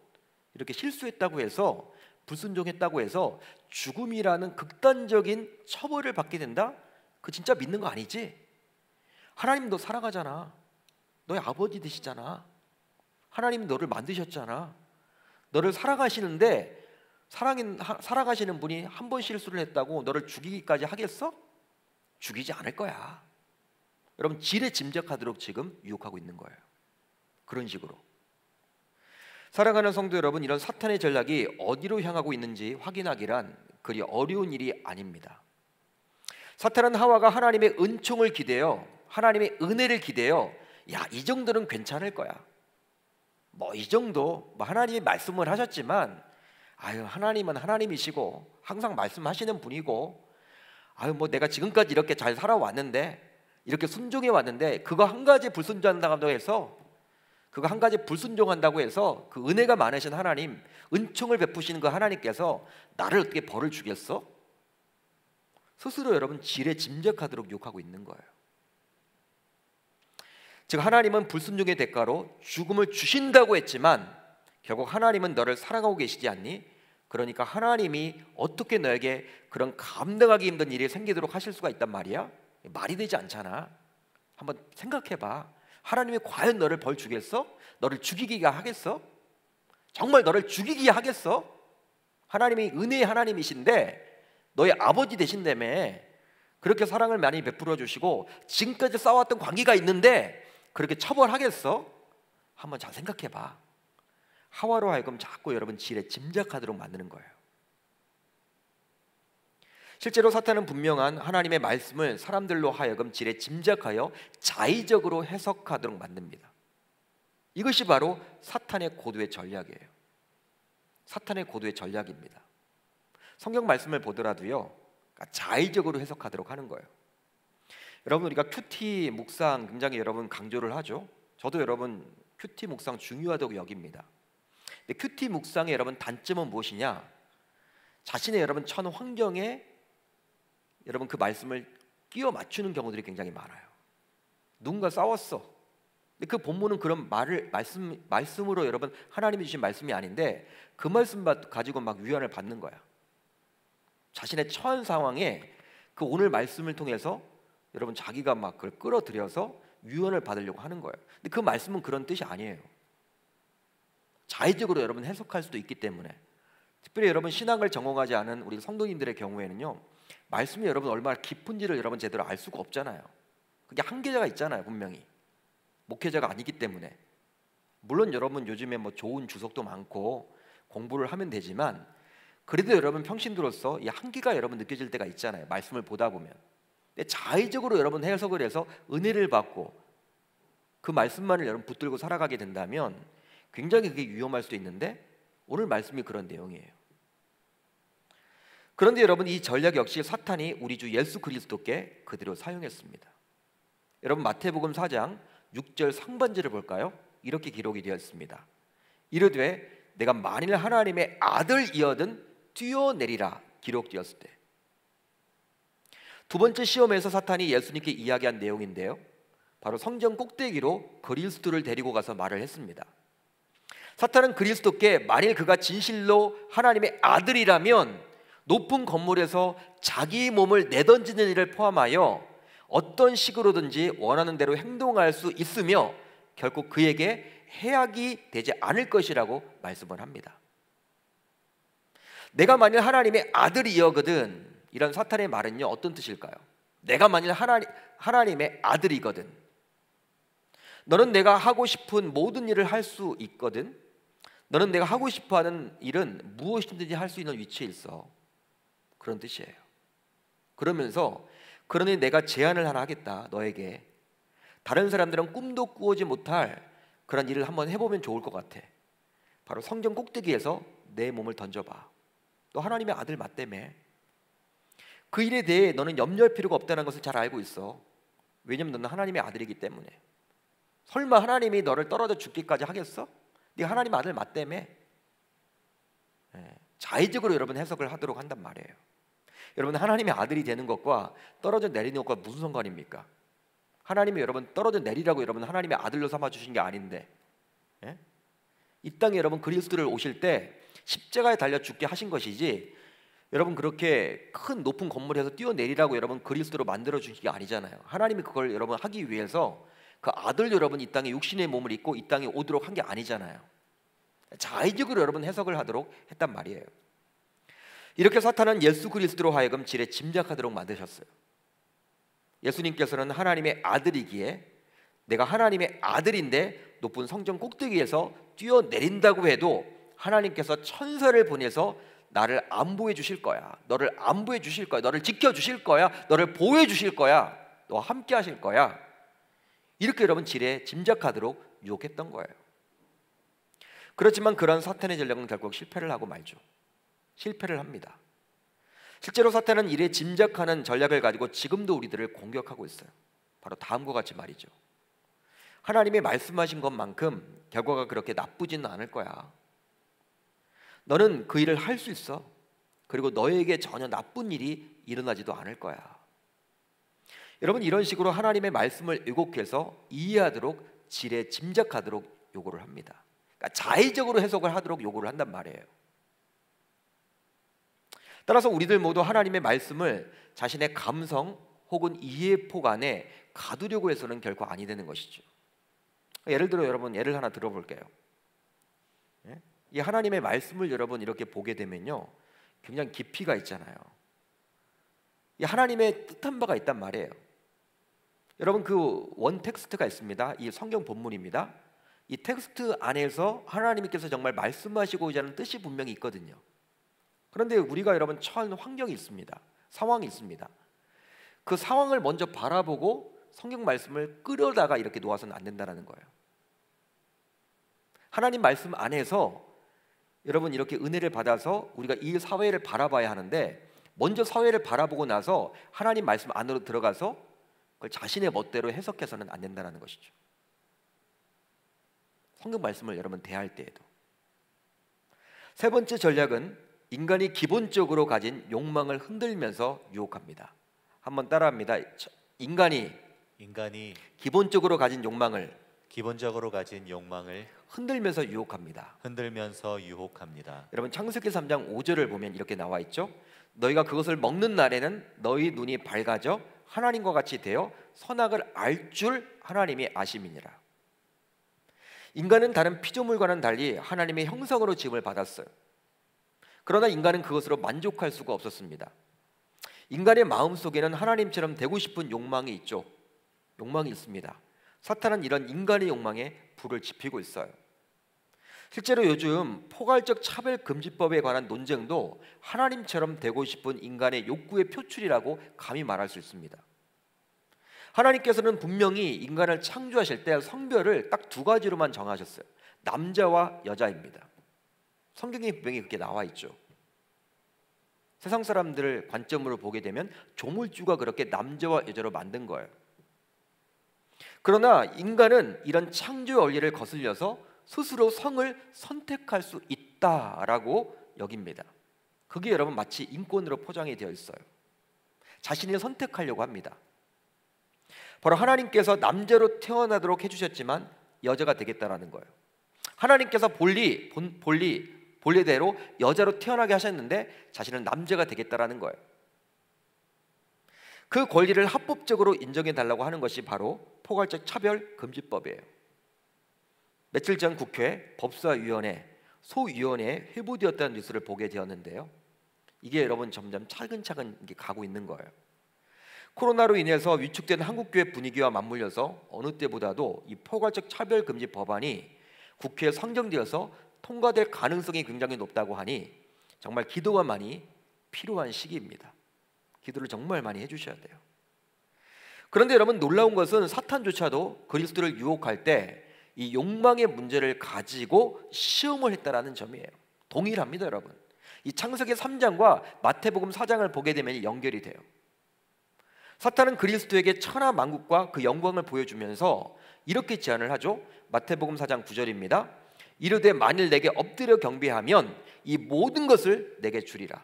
이렇게 실수했다고 해서, 불순종했다고 해서 죽음이라는 극단적인 처벌을 받게 된다? 그거 진짜 믿는 거 아니지? 하나님 너 사랑하잖아. 너의 아버지 되시잖아. 하나님이 너를 만드셨잖아. 너를 사랑하시는데 사랑하시는 분이 한 번 실수를 했다고 너를 죽이기까지 하겠어? 죽이지 않을 거야. 여러분, 지레 짐작하도록 지금 유혹하고 있는 거예요. 그런 식으로. 사랑하는 성도 여러분, 이런 사탄의 전략이 어디로 향하고 있는지 확인하기란 그리 어려운 일이 아닙니다. 사탄은 하와가 하나님의 은총을 기대요, 하나님의 은혜를 기대요. 야, 이 정도는 괜찮을 거야. 뭐 이 정도, 하나님이 말씀을 하셨지만, 하나님은 하나님이시고 항상 말씀하시는 분이고, 내가 지금까지 이렇게 잘 살아왔는데, 이렇게 순종해 왔는데, 그거 한 가지 불순종한다고 해서 그거 한 가지 불순종한다고 해서 그 은혜가 많으신 하나님, 은총을 베푸시는 그 하나님께서 나를 어떻게 벌을 주겠어? 스스로 여러분 지레 짐작하도록 유혹하고 있는 거예요. 즉 하나님은 불순종의 대가로 죽음을 주신다고 했지만 결국 하나님은 너를 사랑하고 계시지 않니? 그러니까 하나님이 어떻게 너에게 그런 감당하기 힘든 일이 생기도록 하실 수가 있단 말이야? 말이 되지 않잖아. 한번 생각해봐. 하나님이 과연 너를 벌 주겠어? 너를 죽이기가 하겠어? 정말 너를 죽이기야 하겠어? 하나님이 은혜의 하나님이신데 너의 아버지 되신다며 그렇게 사랑을 많이 베풀어 주시고 지금까지 쌓아왔던 관계가 있는데 그렇게 처벌하겠어? 한번 잘 생각해봐. 하와로 하여금 자꾸 여러분 지레 짐작하도록 만드는 거예요. 실제로 사탄은 분명한 하나님의 말씀을 사람들로 하여금 지레 짐작하여 자의적으로 해석하도록 만듭니다. 이것이 바로 사탄의 고도의 전략이에요. 사탄의 고도의 전략입니다. 성경 말씀을 보더라도요, 자의적으로 해석하도록 하는 거예요. 여러분 우리가 큐티 묵상 굉장히 여러분 강조를 하죠. 저도 여러분 큐티 묵상 중요하다고 여깁니다. 근데 큐티 묵상의 여러분 단점은 무엇이냐? 자신의 여러분 천 환경에 여러분 그 말씀을 끼워 맞추는 경우들이 굉장히 많아요. 누군가 싸웠어. 근데 그 본문은 그런 말씀으로 여러분 하나님이 주신 말씀이 아닌데 그 말씀 가지고 막 위안을 받는 거야. 자신의 처한 상황에 그 오늘 말씀을 통해서 여러분 자기가 막 그걸 끌어들여서 위안을 받으려고 하는 거예요. 근데 그 말씀은 그런 뜻이 아니에요. 자의적으로 여러분 해석할 수도 있기 때문에 특별히 여러분 신앙을 전공하지 않은 우리 성도님들의 경우에는요, 말씀이 여러분 얼마나 깊은지를 여러분 제대로 알 수가 없잖아요. 그게 한계자가 있잖아요. 분명히 목회자가 아니기 때문에. 물론 여러분 요즘에 뭐 좋은 주석도 많고 공부를 하면 되지만 그래도 여러분 평신도로서 이 한계가 여러분 느껴질 때가 있잖아요. 말씀을 보다 보면. 근데 자의적으로 여러분 해석을 해서 은혜를 받고 그 말씀만을 여러분 붙들고 살아가게 된다면 굉장히 그게 위험할 수도 있는데 오늘 말씀이 그런 내용이에요. 그런데 여러분 이 전략 역시 사탄이 우리 주 예수 그리스도께 그대로 사용했습니다. 여러분 마태복음 4장 6절 상반절을 볼까요? 이렇게 기록이 되었습니다. 이르되 내가 만일 하나님의 아들이어든 뛰어내리라 기록되었을 때. 두 번째 시험에서 사탄이 예수님께 이야기한 내용인데요, 바로 성전 꼭대기로 그리스도를 데리고 가서 말을 했습니다. 사탄은 그리스도께 만일 그가 진실로 하나님의 아들이라면 높은 건물에서 자기 몸을 내던지는 일을 포함하여 어떤 식으로든지 원하는 대로 행동할 수 있으며 결국 그에게 해악이 되지 않을 것이라고 말씀을 합니다. 내가 만일 하나님의 아들이거든, 이런 사탄의 말은요 어떤 뜻일까요? 내가 만일 하나님의 아들이거든, 너는 내가 하고 싶은 모든 일을 할 수 있거든, 너는 내가 하고 싶어하는 일은 무엇이든지 할 수 있는 위치에 있어, 그런 뜻이에요. 그러면서 그러니 내가 제안을 하나 하겠다. 너에게 다른 사람들은 꿈도 꾸지 못할 그런 일을 한번 해보면 좋을 것 같아. 바로 성전 꼭대기에서 내 몸을 던져봐. 너 하나님의 아들 맞다며. 그 일에 대해 너는 염려할 필요가 없다는 것을 잘 알고 있어. 왜냐면 너는 하나님의 아들이기 때문에. 설마 하나님이 너를 떨어져 죽기까지 하겠어? 네가 하나님의 아들 맞다며. 자의적으로 여러분 해석을 하도록 한단 말이에요. 여러분 하나님의 아들이 되는 것과 떨어져 내리는 것과 무슨 상관입니까? 하나님이 여러분 떨어져 내리라고 여러분 하나님의 아들로 삼아 주신 게 아닌데, 이 땅에 여러분 그리스도를 오실 때 십자가에 달려 죽게 하신 것이지 여러분 그렇게 큰 높은 건물에서 뛰어내리라고 여러분 그리스도로 만들어 주신 게 아니잖아요. 하나님이 그걸 여러분 하기 위해서 그 아들 여러분 이 땅에 육신의 몸을 입고 이 땅에 오도록 한 게 아니잖아요. 자의적으로 여러분 해석을 하도록 했단 말이에요. 이렇게 사탄은 예수 그리스도로 하여금 지레 짐작하도록 만드셨어요. 예수님께서는 하나님의 아들이기에 내가 하나님의 아들인데 높은 성전 꼭대기에서 뛰어내린다고 해도 하나님께서 천사를 보내서 나를 안보해 주실 거야. 너를 안보해 주실 거야. 너를 지켜 주실 거야. 너를 보호해 주실 거야. 너와 함께 하실 거야. 이렇게 여러분 지레 짐작하도록 유혹했던 거예요. 그렇지만 그런 사탄의 전략은 결국 실패를 하고 말죠. 실패를 합니다. 실제로 사탄은 이래 짐작하는 전략을 가지고 지금도 우리들을 공격하고 있어요. 바로 다음과 같이 말이죠. 하나님이 말씀하신 것만큼 결과가 그렇게 나쁘지는 않을 거야. 너는 그 일을 할 수 있어. 그리고 너에게 전혀 나쁜 일이 일어나지도 않을 거야. 여러분, 이런 식으로 하나님의 말씀을 왜곡해서 이해하도록, 지레 짐작하도록 요구를 합니다. 그러니까 자의적으로 해석을 하도록 요구를 한단 말이에요. 따라서 우리들 모두 하나님의 말씀을 자신의 감성 혹은 이해폭 안에 가두려고 해서는 결코 아니 되는 것이죠. 예를 들어 여러분, 예를 하나 들어볼게요. 이 하나님의 말씀을 여러분 이렇게 보게 되면요, 굉장히 깊이가 있잖아요. 이 하나님의 뜻한 바가 있단 말이에요. 여러분, 그 원 텍스트가 있습니다. 이 성경 본문입니다. 이 텍스트 안에서 하나님께서 정말 말씀하시고자 하는 뜻이 분명히 있거든요. 그런데 우리가 여러분 처한 환경이 있습니다. 상황이 있습니다. 그 상황을 먼저 바라보고 성경 말씀을 끌어다가 이렇게 놓아서는 안 된다는 거예요. 하나님 말씀 안에서 여러분 이렇게 은혜를 받아서 우리가 이 사회를 바라봐야 하는데, 먼저 사회를 바라보고 나서 하나님 말씀 안으로 들어가서 그걸 자신의 멋대로 해석해서는 안 된다는 것이죠. 성경 말씀을 여러분 대할 때에도. 세 번째 전략은 인간이 기본적으로 가진 욕망을 흔들면서 유혹합니다. 한번 따라합니다. 인간이 기본적으로 가진 욕망을 흔들면서 유혹합니다. 여러분, 창세기 3장 5절을 보면 이렇게 나와 있죠. 너희가 그것을 먹는 날에는 너희 눈이 밝아져 하나님과 같이 되어 선악을 알 줄 하나님이 아심이니라. 인간은 다른 피조물과는 달리 하나님의 형상으로 지음을 받았어요. 그러나 인간은 그것으로 만족할 수가 없었습니다. 인간의 마음속에는 하나님처럼 되고 싶은 욕망이 있죠. 욕망이 있습니다. 사탄은 이런 인간의 욕망에 불을 지피고 있어요. 실제로 요즘 포괄적 차별금지법에 관한 논쟁도 하나님처럼 되고 싶은 인간의 욕구의 표출이라고 감히 말할 수 있습니다. 하나님께서는 분명히 인간을 창조하실 때 성별을 딱 두 가지로만 정하셨어요. 남자와 여자입니다. 성경에 분명히 그렇게 나와 있죠. 세상 사람들을 관점으로 보게 되면 조물주가 그렇게 남자와 여자로 만든 거예요. 그러나 인간은 이런 창조의 원리를 거슬려서 스스로 성을 선택할 수 있다라고 여깁니다. 그게 여러분 마치 인권으로 포장이 되어 있어요. 자신이 선택하려고 합니다. 바로 하나님께서 남자로 태어나도록 해주셨지만 여자가 되겠다라는 거예요. 하나님께서 본래대로 여자로 태어나게 하셨는데 자신은 남자가 되겠다라는 거예요. 그 권리를 합법적으로 인정해 달라고 하는 것이 바로 포괄적 차별금지법이에요. 며칠 전 국회 법사위원회 소위원회에 회부되었다는 뉴스를 보게 되었는데요. 이게 여러분 점점 차근차근 이게 가고 있는 거예요. 코로나로 인해서 위축된 한국교회 분위기와 맞물려서 어느 때보다도 이 포괄적 차별금지 법안이 국회에 상정되어서 통과될 가능성이 굉장히 높다고 하니 정말 기도가 많이 필요한 시기입니다. 기도를 정말 많이 해주셔야 돼요. 그런데 여러분, 놀라운 것은 사탄조차도 그리스도를 유혹할 때 이 욕망의 문제를 가지고 시험을 했다라는 점이에요. 동일합니다, 여러분. 이 창세기 3장과 마태복음 4장을 보게 되면 연결이 돼요. 사탄은 그리스도에게 천하 만국과 그 영광을 보여주면서 이렇게 제안을 하죠. 마태복음 4장 9절입니다. 이르되 만일 내게 엎드려 경배하면 이 모든 것을 내게 주리라.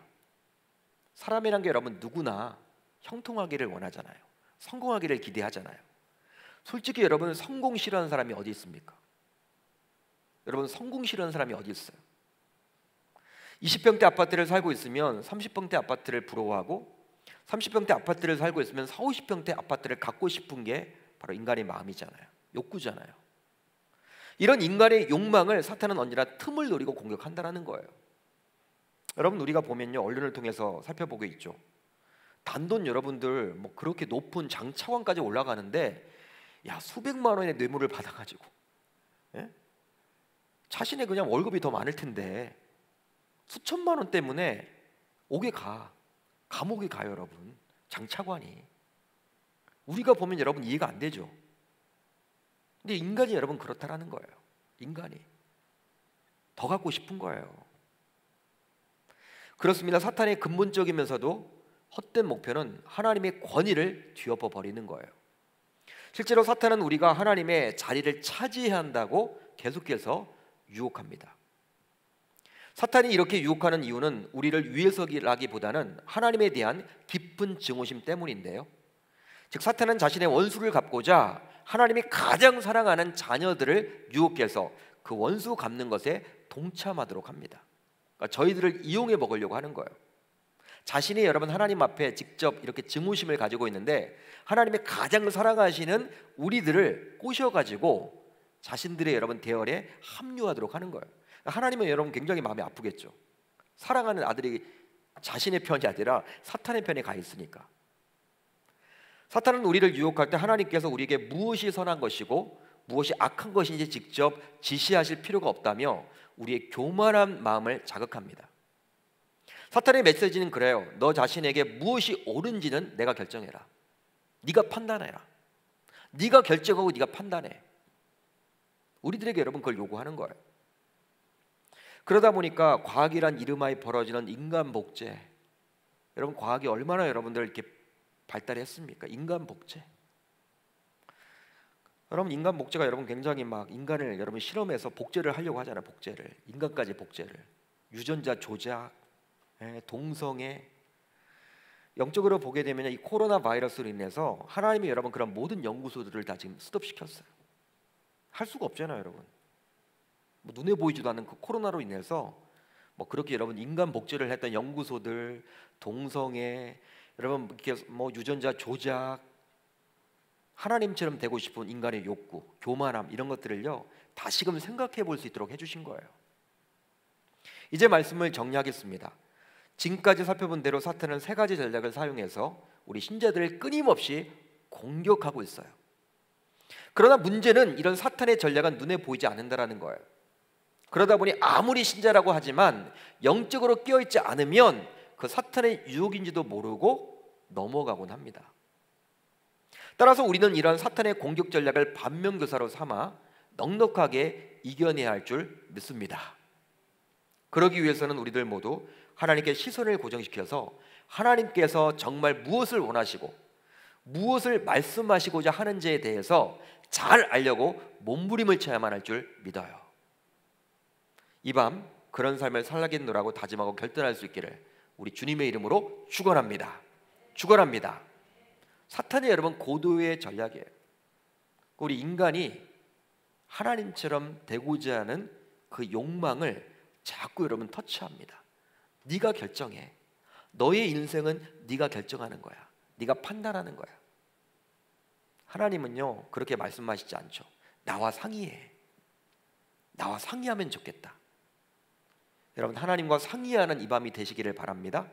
사람이란 게 여러분 누구나 형통하기를 원하잖아요. 성공하기를 기대하잖아요. 솔직히 여러분, 성공 싫어하는 사람이 어디 있습니까? 여러분, 성공 싫어하는 사람이 어디 있어요? 20평대 아파트를 살고 있으면 30평대 아파트를 부러워하고 30평대 아파트를 살고 있으면 40, 50평대 아파트를 갖고 싶은 게 바로 인간의 마음이잖아요. 욕구잖아요. 이런 인간의 욕망을 사탄은 언제나 틈을 노리고 공격한다는 거예요. 여러분, 우리가 보면요, 언론을 통해서 살펴보고 있죠. 단돈 여러분들 뭐 그렇게 높은 장차관까지 올라가는데 야, 수백만 원의 뇌물을 받아가지고 자신의 그냥 월급이 더 많을 텐데 수천만 원 때문에 감옥에 가요, 여러분. 장차관이. 우리가 보면 여러분 이해가 안 되죠. 근데 인간이 여러분 그렇다라는 거예요. 인간이 더 갖고 싶은 거예요. 그렇습니다. 사탄의 근본적이면서도 헛된 목표는 하나님의 권위를 뒤엎어 버리는 거예요. 실제로 사탄은 우리가 하나님의 자리를 차지해야 한다고 계속해서 유혹합니다. 사탄이 이렇게 유혹하는 이유는 우리를 위해서라기보다는 하나님에 대한 깊은 증오심 때문인데요. 즉 사탄은 자신의 원수를 갚고자 하나님이 가장 사랑하는 자녀들을 유혹해서 그 원수 갚는 것에 동참하도록 합니다. 그러니까 저희들을 이용해 먹으려고 하는 거예요. 자신이 여러분 하나님 앞에 직접 이렇게 증오심을 가지고 있는데 하나님이 가장 사랑하시는 우리들을 꼬셔가지고 자신들의 여러분 대열에 합류하도록 하는 거예요. 하나님은 여러분 굉장히 마음이 아프겠죠. 사랑하는 아들이 자신의 편이 아니라 사탄의 편에 가 있으니까. 사탄은 우리를 유혹할 때 하나님께서 우리에게 무엇이 선한 것이고 무엇이 악한 것인지 직접 지시하실 필요가 없다며 우리의 교만한 마음을 자극합니다. 사탄의 메시지는 그래요. 너 자신에게 무엇이 옳은지는 내가 결정해라. 네가 판단해라. 네가 결정하고 네가 판단해. 우리들에게 여러분 그걸 요구하는 거예요. 그러다 보니까 과학이란 이름하에 벌어지는 인간 복제. 여러분 과학이 얼마나 여러분들 이렇게 발달했습니까? 인간 복제. 여러분 인간 복제가 여러분 굉장히 막 인간을 여러분 실험해서 복제를 하려고 하잖아요. 복제를 인간까지 복제를 유전자 조작, 동성애. 영적으로 보게 되면 이 코로나 바이러스로 인해서 하나님이 여러분 그런 모든 연구소들을 다 지금 스톱시켰어요. 할 수가 없잖아요, 여러분. 뭐 눈에 보이지도 않는 그 코로나로 인해서 뭐 그렇게 여러분 인간 복제를 했던 연구소들, 동성애, 여러분 이렇게 뭐 유전자 조작, 하나님처럼 되고 싶은 인간의 욕구, 교만함 이런 것들을요 다시금 생각해 볼 수 있도록 해주신 거예요. 이제 말씀을 정리하겠습니다. 지금까지 살펴본 대로 사탄은 세 가지 전략을 사용해서 우리 신자들을 끊임없이 공격하고 있어요. 그러나 문제는 이런 사탄의 전략은 눈에 보이지 않는다라는 거예요. 그러다 보니 아무리 신자라고 하지만 영적으로 깨어있지 않으면 그 사탄의 유혹인지도 모르고 넘어가곤 합니다. 따라서 우리는 이런 사탄의 공격 전략을 반면교사로 삼아 넉넉하게 이겨내야 할 줄 믿습니다. 그러기 위해서는 우리들 모두 하나님께 시선을 고정시켜서 하나님께서 정말 무엇을 원하시고 무엇을 말씀하시고자 하는지에 대해서 잘 알려고 몸부림을 쳐야만 할 줄 믿어요. 이 밤 그런 삶을 살겠노라고 다짐하고 결단할 수 있기를 우리 주님의 이름으로 축원합니다. 축원합니다. 사탄이 여러분 고도의 전략이에요. 우리 인간이 하나님처럼 되고자 하는 그 욕망을 자꾸 여러분 터치합니다. 네가 결정해. 너의 인생은 네가 결정하는 거야. 네가 판단하는 거야. 하나님은요 그렇게 말씀하시지 않죠. 나와 상의해. 나와 상의하면 좋겠다. 여러분 하나님과 상의하는 이 밤이 되시기를 바랍니다.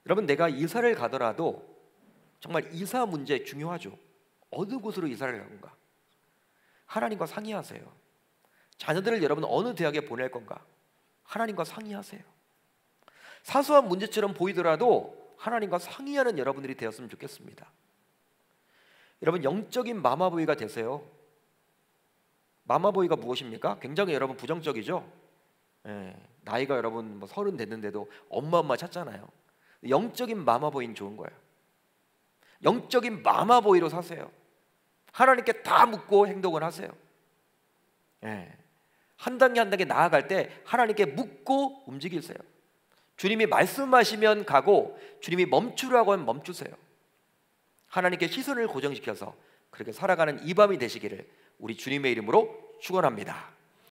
여러분 내가 이사를 가더라도 정말 이사 문제 중요하죠. 어느 곳으로 이사를 가는가? 하나님과 상의하세요. 자녀들을 여러분 어느 대학에 보낼 건가? 하나님과 상의하세요. 사소한 문제처럼 보이더라도 하나님과 상의하는 여러분들이 되었으면 좋겠습니다. 여러분 영적인 마마보이가 되세요. 마마보이가 무엇입니까? 굉장히 여러분 부정적이죠. 나이가 여러분 뭐 30 됐는데도 엄마 찾잖아요. 영적인 마마보이는 좋은 거예요. 영적인 마마보이로 사세요. 하나님께 다 묻고 행동을 하세요. 한 단계 한 단계 나아갈 때 하나님께 묻고 움직이세요. 주님이 말씀하시면 가고 주님이 멈추라고 하면 멈추세요. 하나님께 시선을 고정시켜서 그렇게 살아가는 이 밤이 되시기를 우리 주님의 이름으로 축원합니다.